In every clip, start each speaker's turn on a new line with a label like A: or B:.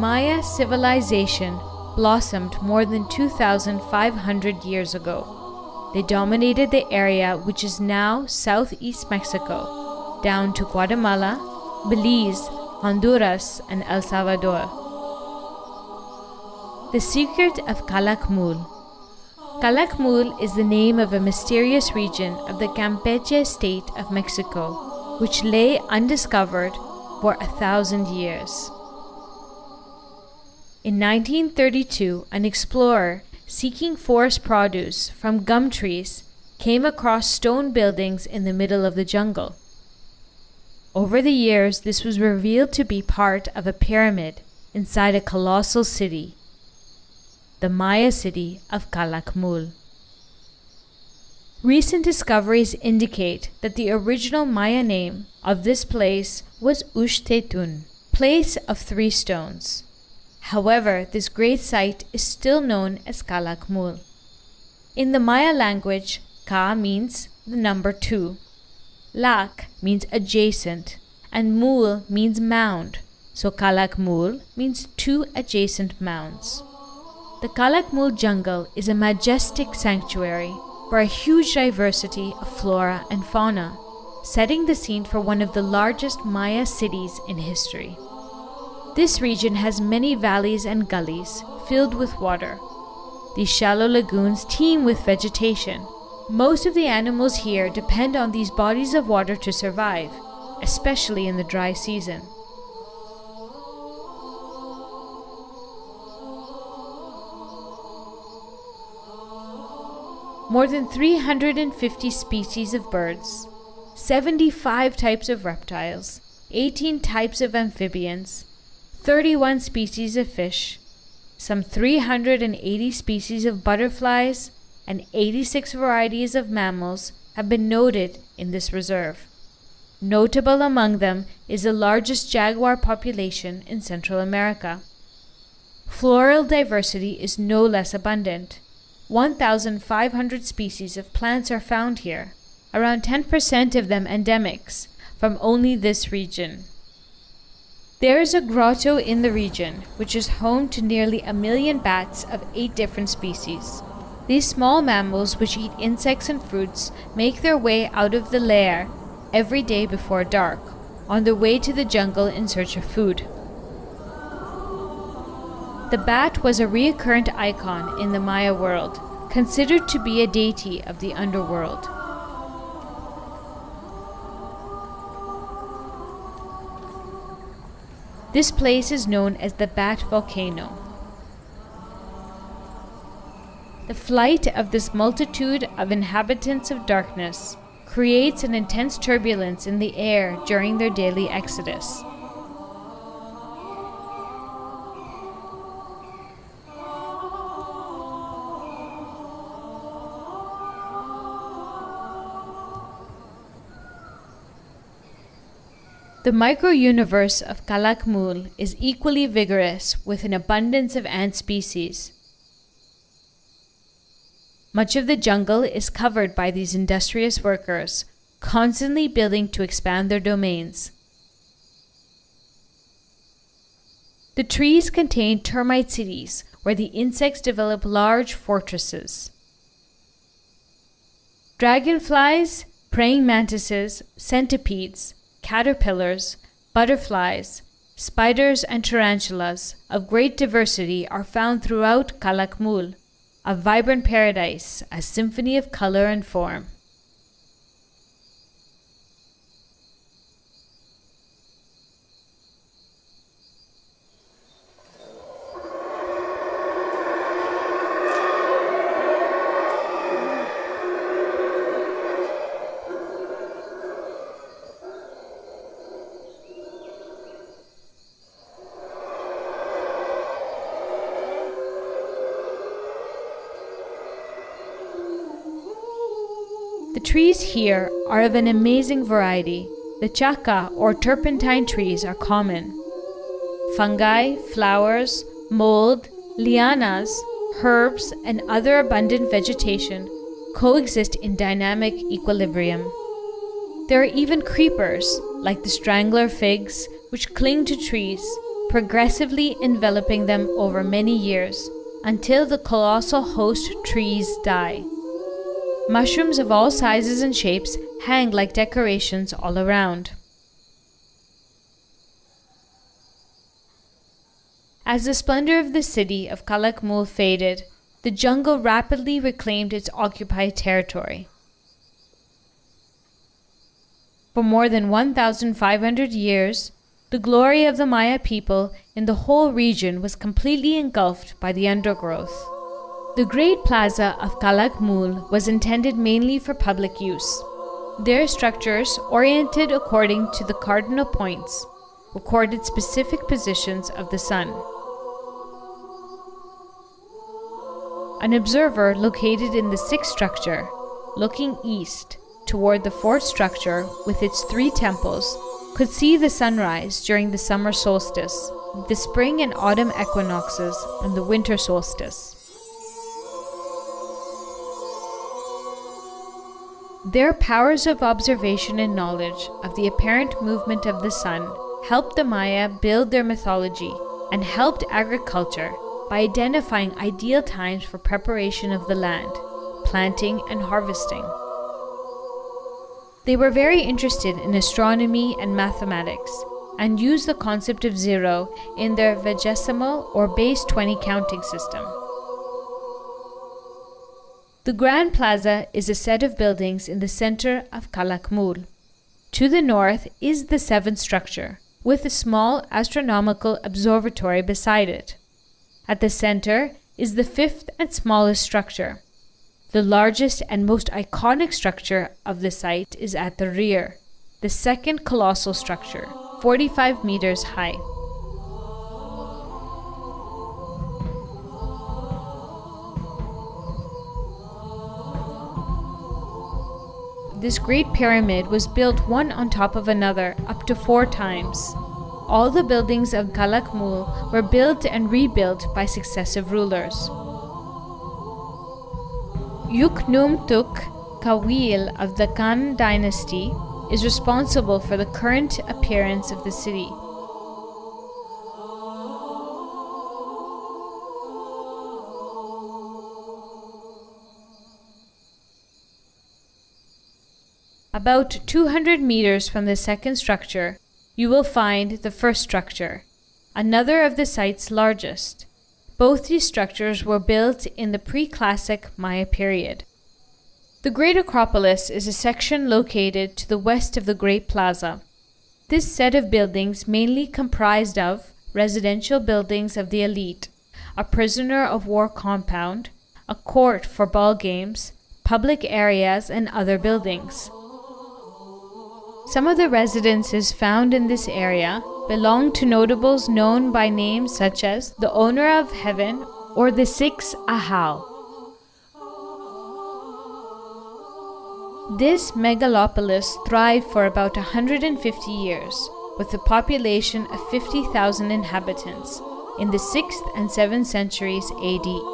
A: Maya civilization blossomed more than 2,500 years ago. They dominated the area which is now southeast Mexico, down to Guatemala, Belize, Honduras, and El Salvador. The Secret of Calakmul. Calakmul is the name of a mysterious region of the Campeche State of Mexico, which lay undiscovered for 1,000 years. In 1932, an explorer seeking forest produce from gum trees came across stone buildings in the middle of the jungle. Over the years, this was revealed to be part of a pyramid inside a colossal city, the Maya city of Calakmul. Recent discoveries indicate that the original Maya name of this place was Uxtetun, place of three stones. However, this great site is still known as Calakmul. In the Maya language, Ka means the number 2, Lak means adjacent, and Mul means mound, so Calakmul means 2 adjacent mounds. The Calakmul jungle is a majestic sanctuary for a huge diversity of flora and fauna, setting the scene for one of the largest Maya cities in history. This region has many valleys and gullies filled with water. These shallow lagoons teem with vegetation. Most of the animals here depend on these bodies of water to survive, especially in the dry season. More than 350 species of birds, 75 types of reptiles, 18 types of amphibians, 31 species of fish, some 380 species of butterflies, and 86 varieties of mammals have been noted in this reserve. Notable among them is the largest jaguar population in Central America. Floral diversity is no less abundant. 1,500 species of plants are found here, around 10% of them endemics from only this region. There is a grotto in the region which is home to nearly 1 million bats of 8 different species. These small mammals which eat insects and fruits make their way out of the lair every day before dark, on their way to the jungle in search of food. The bat was a recurrent icon in the Maya world, considered to be a deity of the underworld. This place is known as the Bat Volcano. The flight of this multitude of inhabitants of darkness creates an intense turbulence in the air during their daily exodus. The micro-universe of Calakmul is equally vigorous with an abundance of ant species. Much of the jungle is covered by these industrious workers, constantly building to expand their domains. The trees contain termite cities where the insects develop large fortresses. Dragonflies, praying mantises, centipedes, caterpillars, butterflies, spiders, and tarantulas of great diversity are found throughout Calakmul, a vibrant paradise, a symphony of color and form. The trees here are of an amazing variety. The chaca or turpentine trees are common. Fungi, flowers, mold, lianas, herbs, and other abundant vegetation coexist in dynamic equilibrium. There are even creepers, like the strangler figs, which cling to trees, progressively enveloping them over many years until the colossal host trees die. Mushrooms of all sizes and shapes hang like decorations all around. As the splendor of the city of Calakmul faded, the jungle rapidly reclaimed its occupied territory. For more than 1,500 years, the glory of the Maya people in the whole region was completely engulfed by the undergrowth. The great plaza of Calakmul was intended mainly for public use. Their structures, oriented according to the cardinal points, recorded specific positions of the sun. An observer located in the sixth structure, looking east toward the fourth structure with its 3 temples, could see the sunrise during the summer solstice, the spring and autumn equinoxes, and the winter solstice. Their powers of observation and knowledge of the apparent movement of the sun helped the Maya build their mythology and helped agriculture by identifying ideal times for preparation of the land, planting and harvesting. They were very interested in astronomy and mathematics and used the concept of zero in their vigesimal or base 20 counting system. The Grand Plaza is a set of buildings in the center of Calakmul. To the north is the 7th structure, with a small astronomical observatory beside it. At the center is the 5th and smallest structure. The largest and most iconic structure of the site is at the rear, the 2nd colossal structure, 45 meters high. This great pyramid was built one on top of another up to 4 times. All the buildings of Calakmul were built and rebuilt by successive rulers. Yuknumtuk Kawil of the Khan dynasty is responsible for the current appearance of the city. About 200 meters from the 2nd structure, you will find the 1st structure, another of the site's largest. Both these structures were built in the pre-classic Maya period. The Great Acropolis is a section located to the west of the Great Plaza. This set of buildings mainly comprised of residential buildings of the elite, a prisoner of war compound, a court for ball games, public areas, and other buildings. Some of the residences found in this area belong to notables known by names such as the Owner of Heaven or the Six Ahal. This megalopolis thrived for about 150 years, with a population of 50,000 inhabitants in the 6th and 7th centuries AD.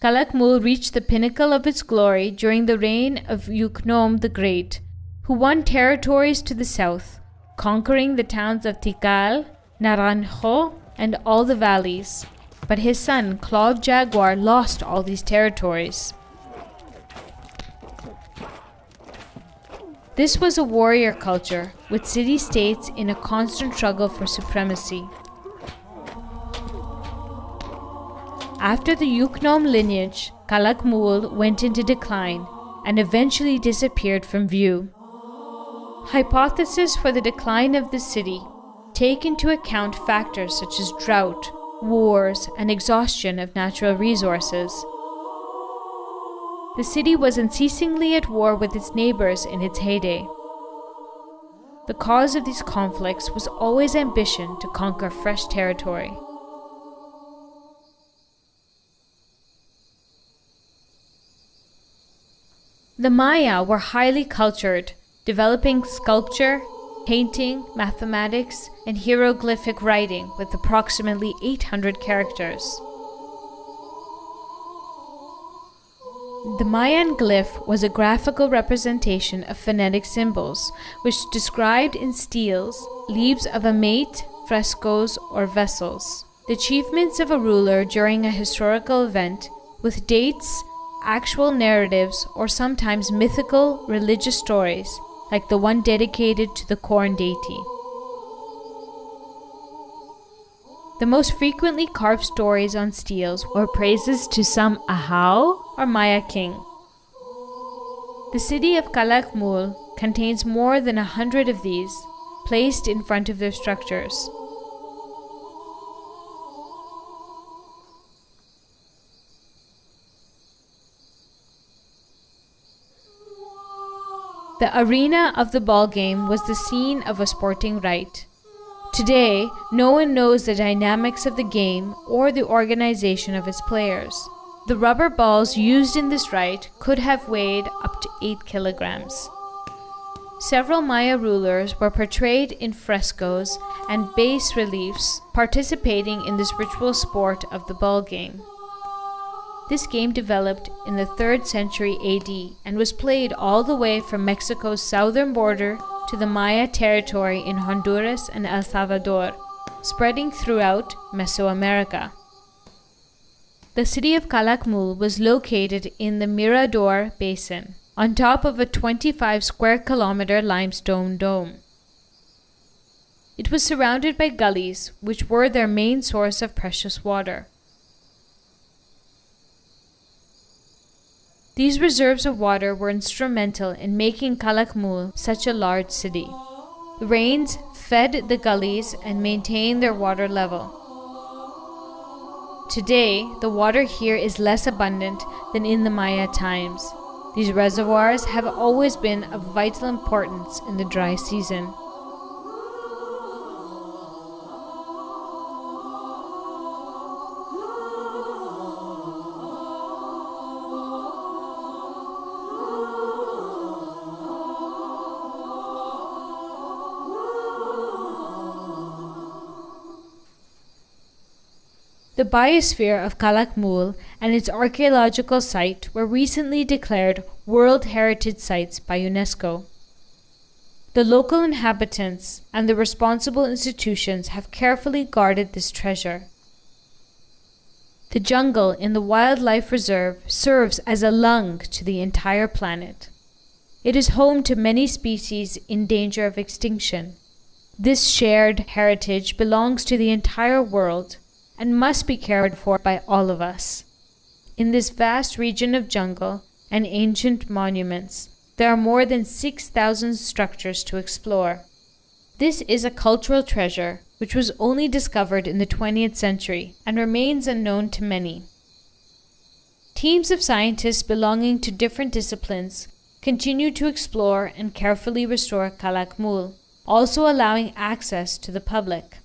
A: Calakmul reached the pinnacle of its glory during the reign of Yuknom the Great, who won territories to the south, conquering the towns of Tikal, Naranjo, and all the valleys. But his son, Claw of Jaguar, lost all these territories. This was a warrior culture, with city-states in a constant struggle for supremacy. After the Yuknom lineage, Calakmul went into decline and eventually disappeared from view. Hypotheses for the decline of the city take into account factors such as drought, wars, and exhaustion of natural resources. The city was unceasingly at war with its neighbors in its heyday. The cause of these conflicts was always ambition to conquer fresh territory. The Maya were highly cultured, developing sculpture, painting, mathematics, and hieroglyphic writing with approximately 800 characters. The Mayan glyph was a graphical representation of phonetic symbols, which described in steles, leaves of a mate, frescoes, or vessels. The achievements of a ruler during a historical event, with dates, actual narratives, or sometimes mythical religious stories, like the one dedicated to the corn deity. The most frequently carved stories on steles were praises to some Ahau or Maya king. The city of Calakmul contains more than 100 of these, placed in front of their structures. The arena of the ball game was the scene of a sporting rite. Today, no one knows the dynamics of the game or the organization of its players. The rubber balls used in this rite could have weighed up to 8 kilograms. Several Maya rulers were portrayed in frescoes and bas reliefs participating in this ritual sport of the ball game. This game developed in the 3rd century AD and was played all the way from Mexico's southern border to the Maya territory in Honduras and El Salvador, spreading throughout Mesoamerica. The city of Calakmul was located in the Mirador Basin, on top of a 25 square kilometer limestone dome. It was surrounded by gullies, which were their main source of precious water. These reserves of water were instrumental in making Calakmul such a large city. The rains fed the gullies and maintained their water level. Today, the water here is less abundant than in the Maya times. These reservoirs have always been of vital importance in the dry season. The biosphere of Calakmul and its archaeological site were recently declared World Heritage Sites by UNESCO. The local inhabitants and the responsible institutions have carefully guarded this treasure. The jungle in the wildlife reserve serves as a lung to the entire planet. It is home to many species in danger of extinction. This shared heritage belongs to the entire world and must be cared for by all of us. In this vast region of jungle and ancient monuments, there are more than 6,000 structures to explore. This is a cultural treasure which was only discovered in the 20th century and remains unknown to many. Teams of scientists belonging to different disciplines continue to explore and carefully restore Calakmul, also allowing access to the public.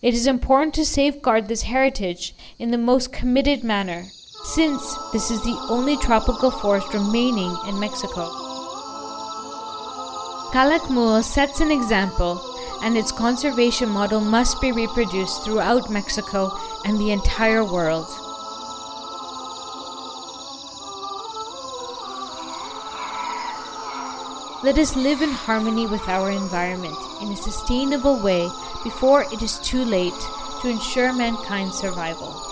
A: It is important to safeguard this heritage in the most committed manner, since this is the only tropical forest remaining in Mexico. Calakmul sets an example, and its conservation model must be reproduced throughout Mexico and the entire world. Let us live in harmony with our environment in a sustainable way before it is too late to ensure mankind's survival.